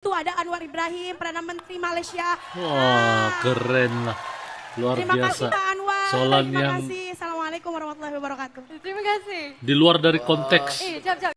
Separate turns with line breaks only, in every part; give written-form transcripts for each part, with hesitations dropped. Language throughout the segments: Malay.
Itu ada Anwar Ibrahim, Perdana Menteri Malaysia.
Wah, keren lah. Luar
Terima kasih
biasa.
Pak Anwar.
Soalan
Terima
yang
kasih. Assalamualaikum warahmatullahi wabarakatuh.
Terima kasih.
di luar dari konteks.
Jap.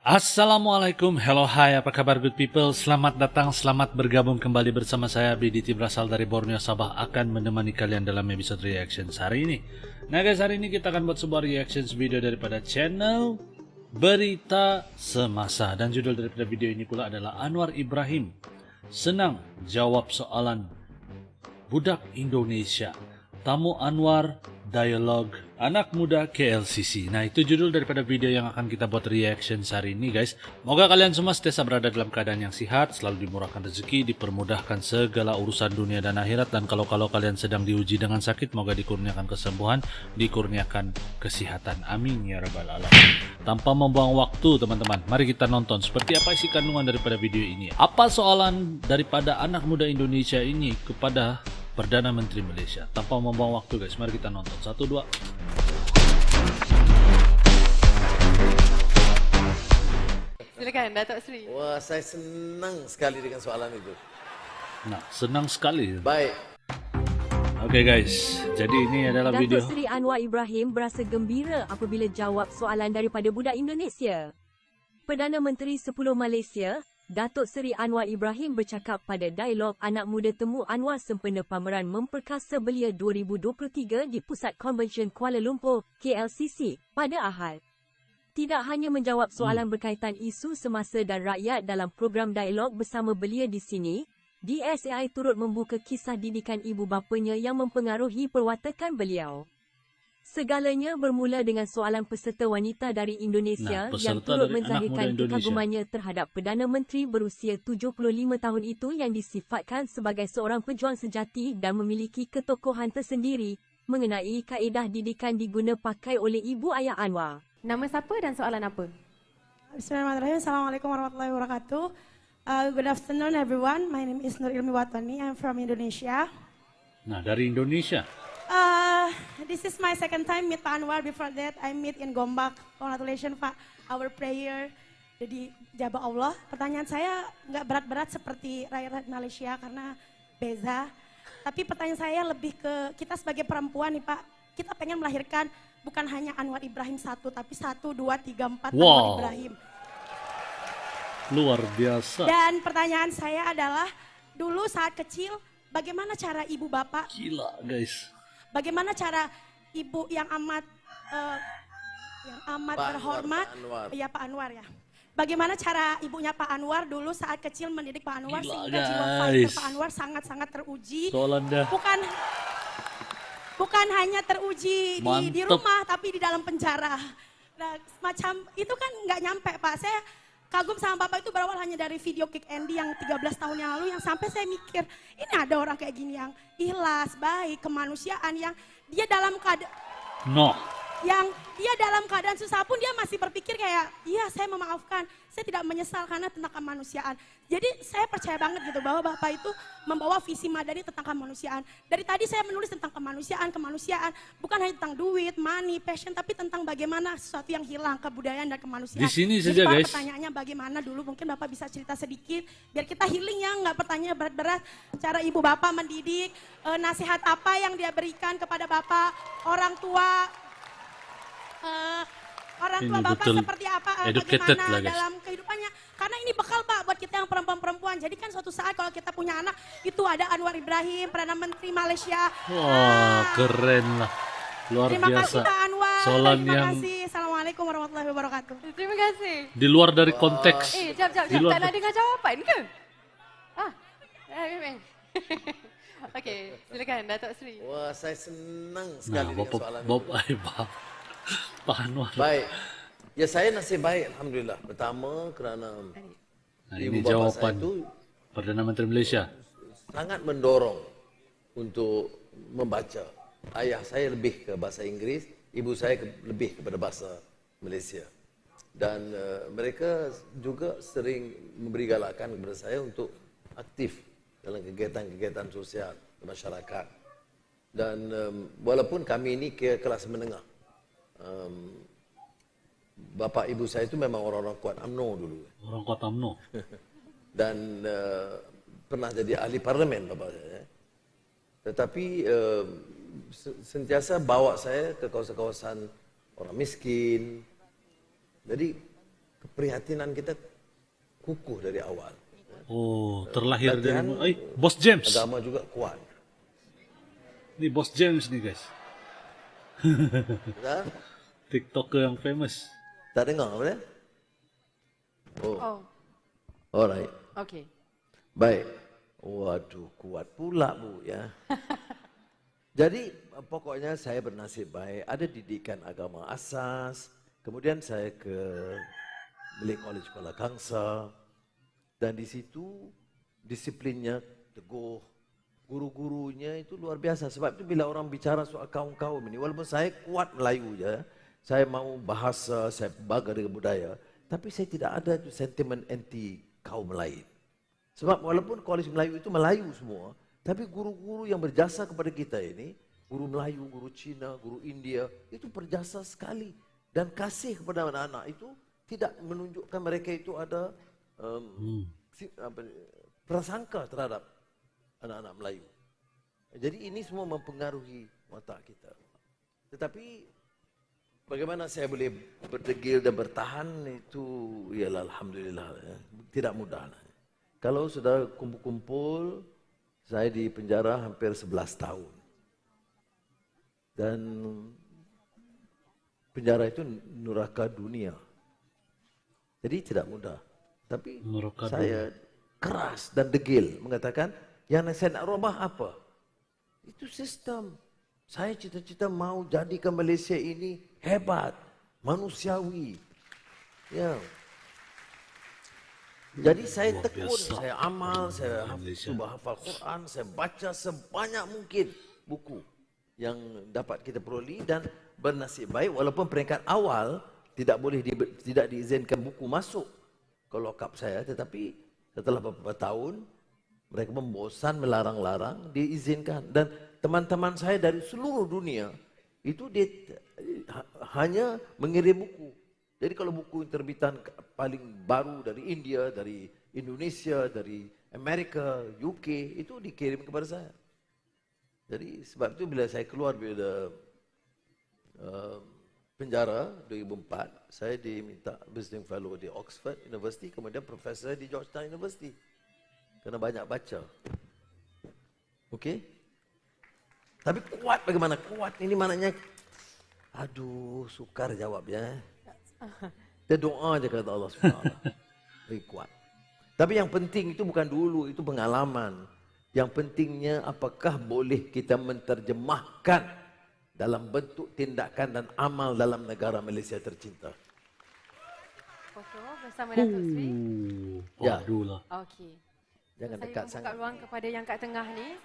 Assalamualaikum, hello, hai, apa kabar good people? Selamat datang, selamat bergabung kembali bersama saya BDT berasal dari Borneo Sabah akan menemani kalian dalam episode reactions hari ini. Nah guys, hari ini kita akan buat sebuah reactions video daripada channel Berita Semasa dan judul daripada video ini pula adalah Anwar Ibrahim senang jawab soalan budak Indonesia. Tamu Anwar Dialog Anak Muda KLCC. Nah, itu judul daripada video yang akan kita buat reaction hari ini, guys. Moga kalian semua setiasa berada dalam keadaan yang sihat, selalu dimurahkan rezeki, dipermudahkan segala urusan dunia dan akhirat, dan kalau kalian sedang diuji dengan sakit, moga dikurniakan kesembuhan, dikurniakan kesehatan. Amin ya rabbal alamin. Tanpa membuang waktu, teman-teman, mari kita nonton seperti apa isi kandungan daripada video ini. Apa soalan daripada anak muda Indonesia ini kepada Perdana Menteri Malaysia. Tanpa membuang waktu, guys, mari kita nonton. 1, 2.
Silakan Datuk Seri.
Wah, saya senang sekali dengan soalan itu.
Nah, senang sekali.
Baik.
Oke, guys, jadi ini adalah video.
Datuk Seri Anwar Ibrahim berasa gembira apabila jawab soalan daripada budak Indonesia. Perdana Menteri 10 Malaysia, Datuk Seri Anwar Ibrahim bercakap pada Dialog Anak Muda Temu Anwar sempena pameran Memperkasa Belia 2023 di Pusat Konvensyen Kuala Lumpur, KLCC, pada Ahad. Tidak hanya menjawab soalan berkaitan isu semasa dan rakyat dalam program dialog bersama belia di sini, DSAI turut membuka kisah didikan ibu bapanya yang mempengaruhi perwatakan beliau. Segalanya bermula dengan soalan peserta wanita dari Indonesia yang turut menzahirkan kekagumannya terhadap Perdana Menteri berusia 75 tahun itu yang disifatkan sebagai seorang pejuang sejati dan memiliki ketokohan tersendiri mengenai kaedah didikan diguna pakai oleh ibu ayah Anwar.
Nama siapa dan soalan apa?
Bismillahirrahmanirrahim. Assalamualaikum warahmatullahi wabarakatuh. Good afternoon everyone. My name is Nur Ilmi Watani. I'm from Indonesia.
Nah, dari Indonesia.
This is my second time meet Pak Anwar. Before that, I meet in Gombak. Congratulations Pak. Our prayer jadi jabah Allah. Pertanyaan saya nggak berat-berat seperti rakyat Malaysia karena beza. Tapi pertanyaan saya lebih ke kita sebagai perempuan nih Pak. Kita pengen melahirkan bukan hanya Anwar Ibrahim satu, tapi 1, 2, 3, 4 Anwar Ibrahim.
Luar biasa.
Dan pertanyaan saya adalah, dulu saat kecil, bagaimana cara ibu bapak?
Gila, guys.
Bagaimana cara ibu yang amat terhormat? Ya Pak Anwar ya. Bagaimana cara ibunya Pak Anwar dulu saat kecil mendidik Pak Anwar sehingga jiwa fighter Pak Anwar sangat-sangat teruji. Bukan hanya teruji di rumah tapi di dalam penjara. Nah, semacam itu kan nggak nyampe Pak. Saya kagum sama Bapak itu berawal hanya dari video Kick Andy yang 13 tahun yang lalu yang sampai saya mikir ini ada orang kayak gini yang ikhlas, baik, kemanusiaan yang dia dalam keadaan dalam keadaan susah pun dia masih berpikir kayak iya saya memaafkan, saya tidak menyesal karena tentang kemanusiaan. Jadi saya percaya banget gitu bahwa Bapak itu membawa visi madani tentang kemanusiaan. Dari tadi saya menulis tentang kemanusiaan bukan hanya tentang duit, money, passion, tapi tentang bagaimana sesuatu yang hilang, kebudayaan dan kemanusiaan.
Di sini
jadi,
saja
Pak,
guys.
Pertanyaannya bagaimana dulu, mungkin Bapak bisa cerita sedikit biar kita healing ya, nggak pertanyaan berat-berat. Cara ibu Bapak mendidik, nasihat apa yang dia berikan kepada Bapak, orang tua Bapak seperti apa, bagaimana dalam kehidupannya. Karena ini bekal Pak buat kita yang perempuan-perempuan. Jadi kan suatu saat kalau kita punya anak, itu ada Anwar Ibrahim, Perdana Menteri Malaysia.
Wah, keren lah. Luar
terima
biasa.
Kasih Pak Anwar.
Soalan
terima
yang
kasih. Assalamualaikum warahmatullahi wabarakatuh.
Terima kasih.
di luar dari konteks.
Jap. Tak nak dengar jawapan ke? Okey, silakan Datuk Seri.
Wah, saya senang
Nah,
sekali dengan soalan itu.
Pak Anwar.
Baik. Ya, saya nasib baik, alhamdulillah. Pertama kerana
ini
ibu bapa
jawapan
saya itu
Perdana Menteri Malaysia.
sangat mendorong untuk membaca. Ayah saya lebih ke bahasa Inggeris, ibu saya lebih kepada bahasa Malaysia. Dan mereka juga sering memberi galakan kepada saya untuk aktif dalam kegiatan-kegiatan sosial masyarakat. Dan walaupun kami ini ke kelas menengah, Bapak ibu saya itu memang orang-orang kuat UMNO dulu.
Orang Kota UMNO.
Dan pernah jadi ahli parlemen bapak saya. Tetapi sentiasa bawa saya ke kawasan-kawasan orang miskin. Jadi keprihatinan kita kukuh dari awal.
Oh, terlahir dari...
Latihan,
Bos James.
Agama juga kuat.
Ini Bos James nih guys.
Nah,
TikToker yang famous.
tak dengar apa dia? Oh,
Oh,
alright.
okay.
Baik. Waduh, kuat pula Bu ya. Jadi pokoknya saya bernasib baik, ada didikan agama asas, kemudian saya ke Malay College Kuala Kangsar, dan di situ disiplinnya teguh, guru-gurunya itu luar biasa. Sebab itu bila orang bicara soal kaum-kaum ini, walaupun saya kuat Melayu ya, saya mau bahasa, saya bangga dengan budaya, tapi saya tidak ada itu sentimen anti kaum lain. Sebab walaupun Koalisi Melayu itu Melayu semua, tapi guru-guru yang berjasa kepada kita ini, guru Melayu, guru Cina, guru India, itu berjasa sekali. Dan kasih kepada anak-anak itu tidak menunjukkan mereka itu ada prasangka terhadap anak-anak Melayu. Jadi ini semua mempengaruhi watak kita. Tetapi bagaimana saya boleh berdegil dan bertahan itu ialah alhamdulillah ya. Tidak mudah. Kalau sudah kumpul-kumpul, saya di penjara hampir 11 tahun. Dan penjara itu neraka dunia. Jadi tidak mudah. Tapi
Neraka
saya keras dan degil mengatakan, yang saya nak rubah apa? Itu sistem. Saya cita-cita mau jadikan Malaysia ini hebat, manusiawi. Ya. Jadi saya
Luar
tekun,
biasa.
saya amal, saya
Malaysia.
cuba hafal Quran, saya baca sebanyak mungkin buku yang dapat kita peroleh dan bernasib baik walaupun peringkat awal tidak boleh tidak diizinkan buku masuk ke lokap saya, tetapi setelah beberapa tahun mereka membosan melarang-larang diizinkan, dan teman-teman saya dari seluruh dunia itu dia hanya mengirim buku. Jadi kalau buku terbitan paling baru dari India, dari Indonesia, dari Amerika, UK, itu dikirim kepada saya. Jadi sebab itu bila saya keluar bila penjara 2004, saya diminta visiting fellow di Oxford University, kemudian profesor di Georgetown University. Kerana banyak baca. Okey? Tapi kuat bagaimana? Kuat ini maknanya, aduh, sukar jawabnya. Dia doa je kata Allah SWT. Lebih kuat. Tapi yang penting itu bukan dulu, itu pengalaman. Yang pentingnya apakah boleh kita menterjemahkan dalam bentuk tindakan dan amal dalam negara Malaysia tercinta.
Foto bersama Datuk Seri.
Ya.
Waduh lah.
Okey.
Jangan
Saya
dekat
membuka
sangat.
ruang kepada yang kat tengah ni.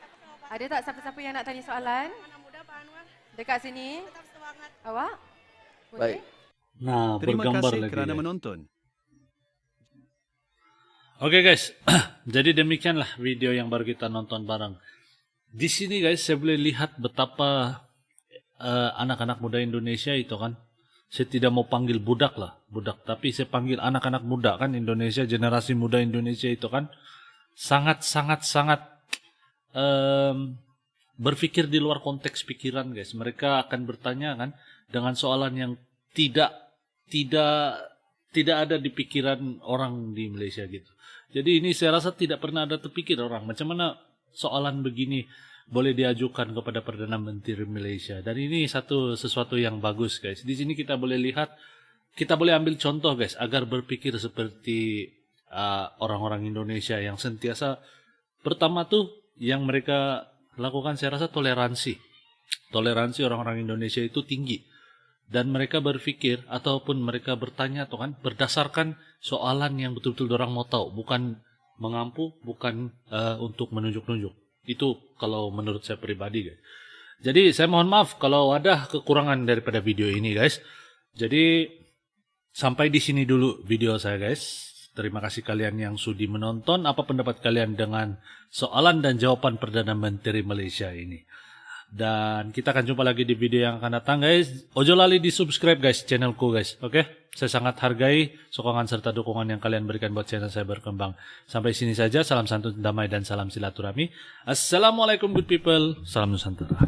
Ada tak siapa-siapa yang nak tanya soalan?
Anak muda Pak Anwar,
Dekat sini.
tetap semangat.
Awak? Boleh?
Baik.
Nah,
Terima
bergambar
kasih
lagi.
kerana
guys.
menonton.
Oke guys, jadi demikianlah video yang baru kita nonton bareng. Di sini guys, saya boleh lihat betapa anak-anak muda Indonesia itu kan, saya tidak mau panggil budak lah, budak, tapi saya panggil anak-anak muda kan Indonesia, generasi muda Indonesia itu kan sangat berpikir di luar konteks pikiran guys. Mereka akan bertanya kan dengan soalan yang tidak ada di pikiran orang di Malaysia gitu. Jadi ini saya rasa tidak pernah ada terpikir orang macam mana soalan begini boleh diajukan kepada Perdana Menteri Malaysia. Dan ini sesuatu yang bagus guys. Di sini kita boleh lihat, kita boleh ambil contoh guys agar berpikir seperti orang-orang Indonesia yang sentiasa, pertama tuh yang mereka lakukan saya rasa toleransi. Toleransi orang-orang Indonesia itu tinggi. Dan mereka berpikir ataupun mereka bertanya tuh kan berdasarkan soalan yang betul-betul orang mau tahu, bukan mengampu, bukan untuk menunjuk-nunjuk. Itu kalau menurut saya pribadi guys. Jadi saya mohon maaf kalau ada kekurangan daripada video ini guys. Jadi sampai di sini dulu video saya guys. Terima kasih kalian yang sudi menonton. Apa pendapat kalian dengan soalan dan jawaban Perdana Menteri Malaysia ini? Dan kita akan jumpa lagi di video yang akan datang guys. Ojo lali di subscribe guys channelku guys. Oke? Saya sangat hargai sokongan serta dukungan yang kalian berikan buat channel saya berkembang. Sampai sini saja. Salam santun, damai dan salam silaturahmi. Assalamualaikum good people. Salam Nusantara.